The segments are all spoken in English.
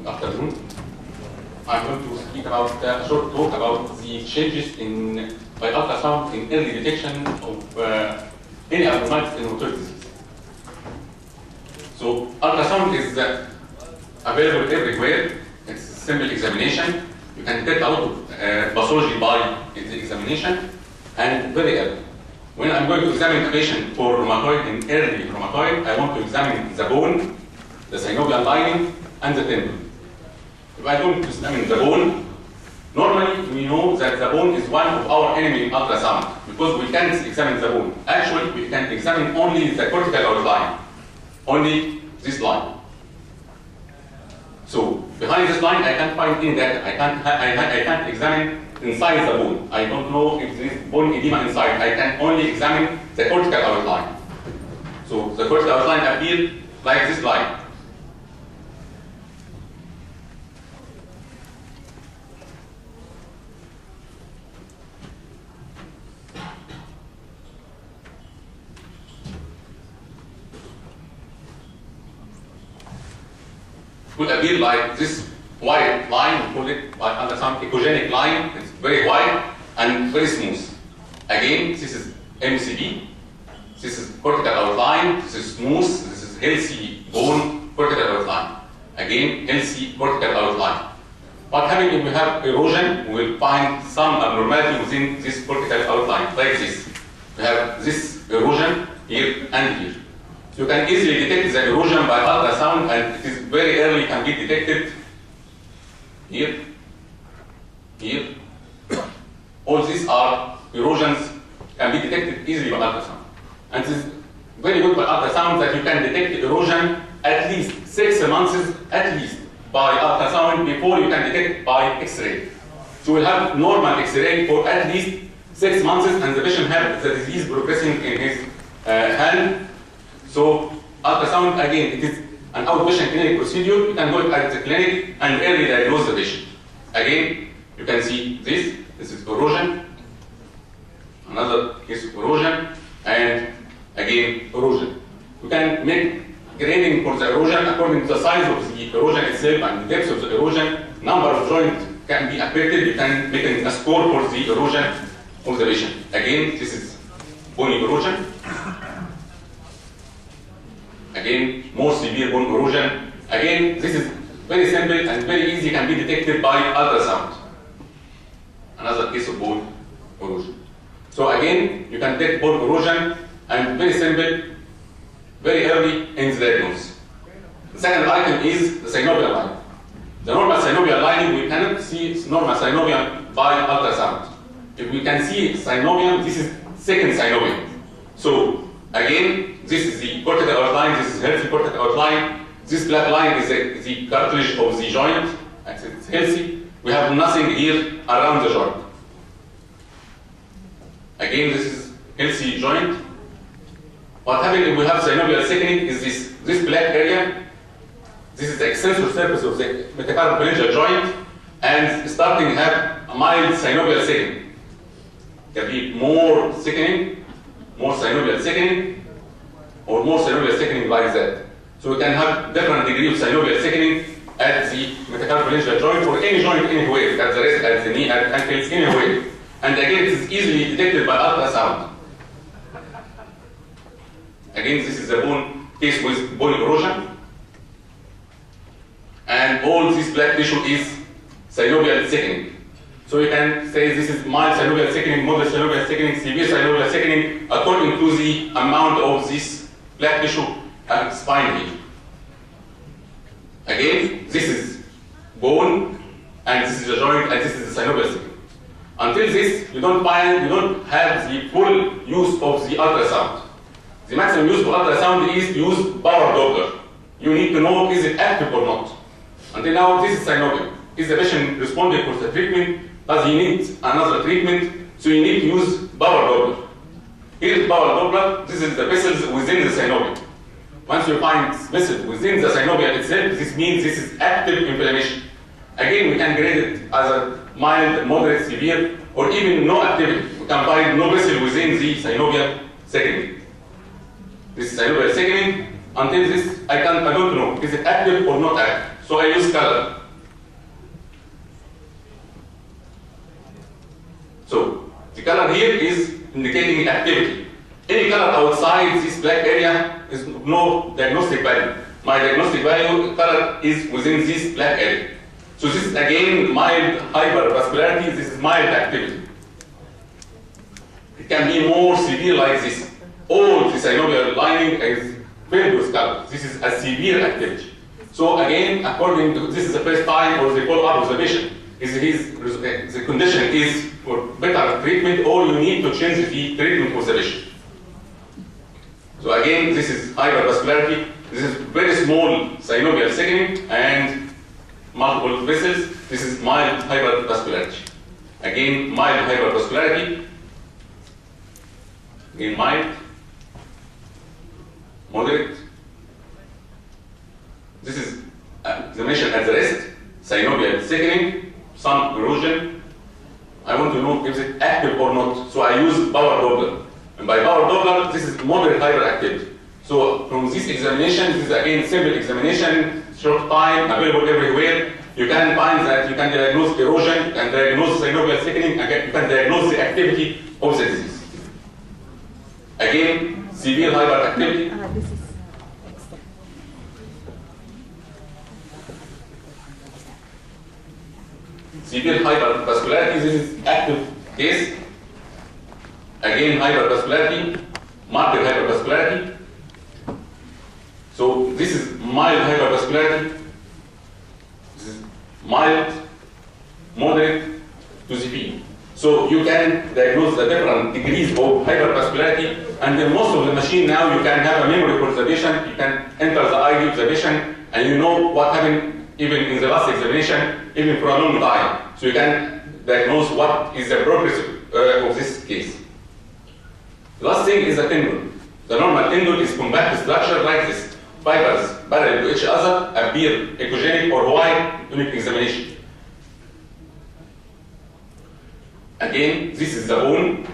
Good afternoon. I'm going to speak about a short talk about the changes by ultrasound in early detection of any abnormalities in rheumatoid disease. So ultrasound is available everywhere. It's a simple examination. You can get a lot of pathology by the examination, and very early. When I'm going to examine a patient for rheumatoid, in early rheumatoid, I want to examine the bone, the synovial lining, and the tendon. If I don't examine the bone, normally we know that the bone is one of our enemy in ultrasound because we can't examine the bone. Actually, we can examine only the cortical outline, only this line. So behind this line, I can't find any data. I can't examine inside the bone. I don't know if there is bone edema inside. I can only examine the cortical outline. So the cortical outline appears like this line. Would appear like this white line, we call it by ultrasound echogenic line. It's very white and very smooth. Again, this is MCB, this is cortical outline, this is smooth, this is healthy bone cortical outline. Again, healthy cortical outline. What happens if we have erosion? We will find some abnormality within this cortical outline, like this. We have this erosion here and here. So you can easily detect the erosion by ultrasound, and it is very early, can be detected here, here. All these are erosions, can be detected easily by ultrasound. And it is very good by ultrasound that you can detect erosion at least 6 months, at least, by ultrasound before you can detect by X-ray. So we'll have normal X-ray for at least 6 months, and the patient has the disease progressing in his hand. So ultrasound, again, it is an outpatient clinic procedure. You can go at the clinic and early diagnose the patient. Again, you can see this. This is erosion. Another case of erosion, and again erosion. You can make grading for the erosion according to the size of the erosion itself and the depth of the erosion. Number of joints can be affected. You can make a score for the erosion of the patient. Again, this is bony erosion. Again, more severe bone erosion. Again, this is very simple and very easy, can be detected by ultrasound. Another case of bone erosion. So again, you can detect bone erosion, and very simple, very early in the diagnosis. The second item is the synovial line. The normal synovial lining, we cannot see normal synovium by ultrasound. If we can see synovium, this is second synovium. So again, this is the cortical outline, this is healthy cortical outline. This black line is the cartilage of the joint, and it's healthy. We have nothing here around the joint. Again, this is healthy joint. What happens if we have synovial thickening is this black area. This is the extensor surface of the metacarpophalangeal joint, and starting to have a mild synovial thickening. There will be more thickening, more synovial thickening, or more synovial thickening like that. So we can have different degree of synovial thickening at the metacarpophalangeal joint or any joint anywhere, at the wrist, at the knee, at ankles, anywhere. And again, it is easily detected by ultrasound. Again, this is a bone case with bone erosion. And all this black tissue is synovial thickening. So you can say this is mild synovial thickening, moderate synovial thickening, severe synovial thickening, according to the amount of this black tissue at spine here. Again, this is bone, and this is the joint, and this is the synovial thickening. Until this, you don't have the full use of the ultrasound. The maximum use for ultrasound is use power Doppler. You need to know is it active or not. Until now, this is synovial. Is the patient responding for the treatment? Does he need another treatment? So you need to use power Doppler. Here is power Doppler. This is the vessels within the synovium. Once you find vessels within the synovium itself, this means this is active inflammation. Again, we can grade it as a mild, moderate, severe, or even no activity. We can find no vessel within the synovial thickening. This is synovial thickening. Until this, I don't know, is it active or not active? So I use color. So the color here is indicating activity. Any color outside this black area is no diagnostic value. My diagnostic value color is within this black area. So this is again mild hypervascularity, this is mild activity. It can be more severe like this. All the synovial lining is filled with color. This is a severe activity. So again, according to this is the first time or the follow-up observation, the condition is for better treatment or you need to change the treatment of the patient. So again, this is hypervascularity. This is very small synovial thickening and multiple vessels. This is mild hypervascularity. Again, mild hypervascularity. Again, mild, moderate. This is examination at the rest, synovial thickening, some erosion. I want to know if it's active or not. So I use power Doppler. And by power Doppler, this is moderate hyperactivity. So from this examination, this is again simple examination, short time, available everywhere. You can find that you can diagnose erosion, you can diagnose synovial thickening, you can diagnose the activity of the disease. Again, severe hyperactivity. This is extra. Severe hypervascularity, this is active case. Again, hypervascularity, marked hypervascularity. So this is mild hypervascularity. This is mild, moderate to severe. So you can diagnose the different degrees of hypervascularity, and in most of the machine now you can have a memory for the patient. You can enter the ID of the patient, and you know what happened even in the last examination, even for a long time. So you can diagnose what is the progress of this case. The last thing is the tendon. The normal tendon is compact structure like this. Fibers parallel to each other appear echogenic or white during examination. Again, this is the bone,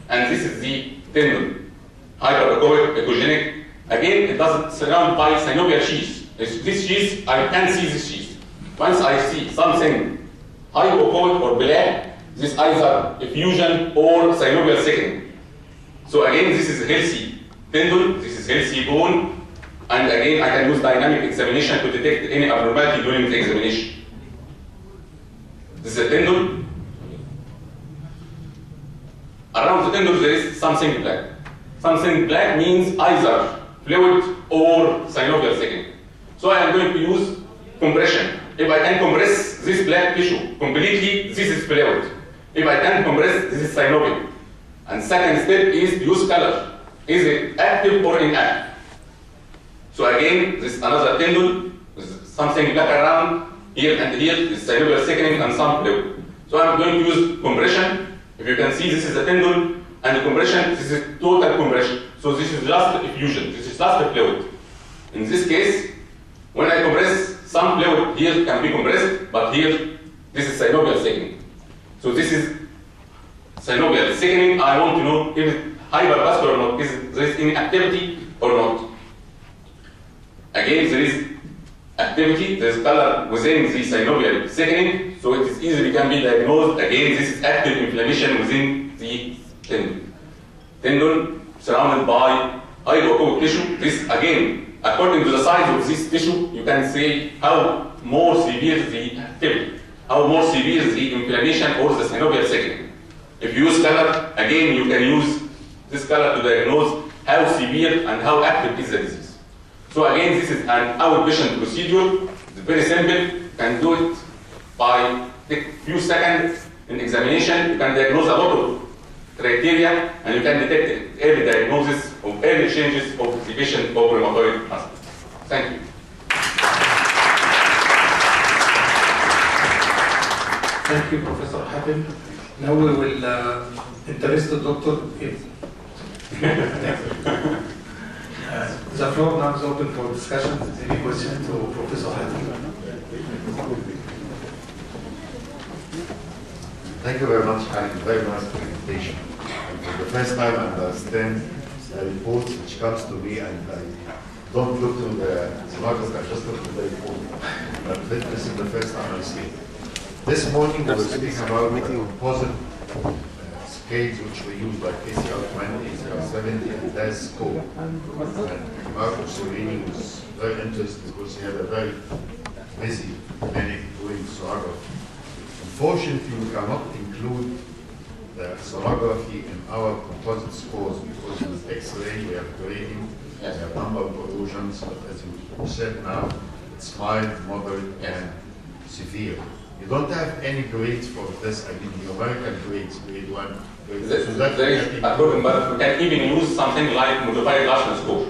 and this is the tendon. Hyperechoic, echogenic. Again, it doesn't surround by synovial sheath. This sheath, I can see this sheath. Once I see something hypoechoic or black, this either effusion or synovial thickening. So again, this is healthy tendon, this is healthy bone, and again, I can use dynamic examination to detect any abnormality during the examination. This is a tendon. Around the tendon, there is something black. Something black means either fluid or synovial thickening. So I am going to use compression. If I can compress this black tissue completely, this is fluid. If I can compress, this is synovial. And second step is to use color. Is it active or inactive? So again, this is another tendon, something black around here and here, this synovial thickening and some fluid. So I'm going to use compression. If you can see, this is a tendon, and the compression, this is total compression. So this is just effusion, this is just a fluid. In this case, when I compress, some fluid here can be compressed, but here, this is synovial thickening. So this is synovial thickening. I want to know if it's hypervascular or not, is there any activity or not. Again, there is activity, there is color within the synovial thickening, so it is easily can be diagnosed. Again, this is active inflammation within the tendon. Tendon surrounded by hypoechoic tissue. This again, according to the size of this tissue, you can say how more severe the activity, how more severe the inflammation or the synovial thickening. If you use color, again, you can use this color to diagnose how severe and how active is the disease. So again, this is an outpatient procedure. It's very simple. You can do it by take few seconds in examination. You can diagnose a lot of criteria, and you can detect early diagnosis of early changes of the patient of rheumatoid arthritis. Thank you. Thank you, Professor Hatem. Now we will introduce the doctor. The floor now is open for discussion. Any question to Professor Hatem? Thank you very much, Khalid. Very nice presentation. And for the first time, I understand the reports which comes to me, and I don't look to the sonography, I just look to the report. But this is the first time I see it. This morning we were speaking about the composite scales which we use, like ACR 20, ACR 70, and DAS score. And Marco Sorini was very interested because he had a very busy clinic doing sonography. Unfortunately, we cannot include the sonography in our composite scores because with X-ray we have grading, we have number of corrosions, but as you said now, it's mild, moderate, and severe. You don't have any grades for this. I mean, the American grades, grade 1, grade 2. So that there is a problem, but we can even use something like modified Larson score.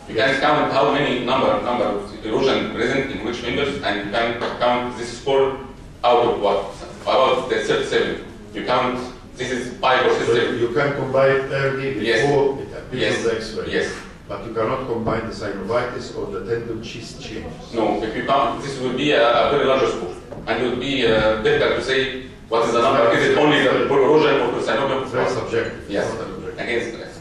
You can count how many number of erosion present in which members, and you can count this score out of what? About the 37. You count, this is 5 or 6. So you can combine early before it appears on the X-ray. Yes. But you cannot combine the synovitis or the tendon cyst changes. No, if you count, this would be a very large score. And it would be difficult to say what is the number. Is it only for erosion or for synovial? Very subjective. Yes, against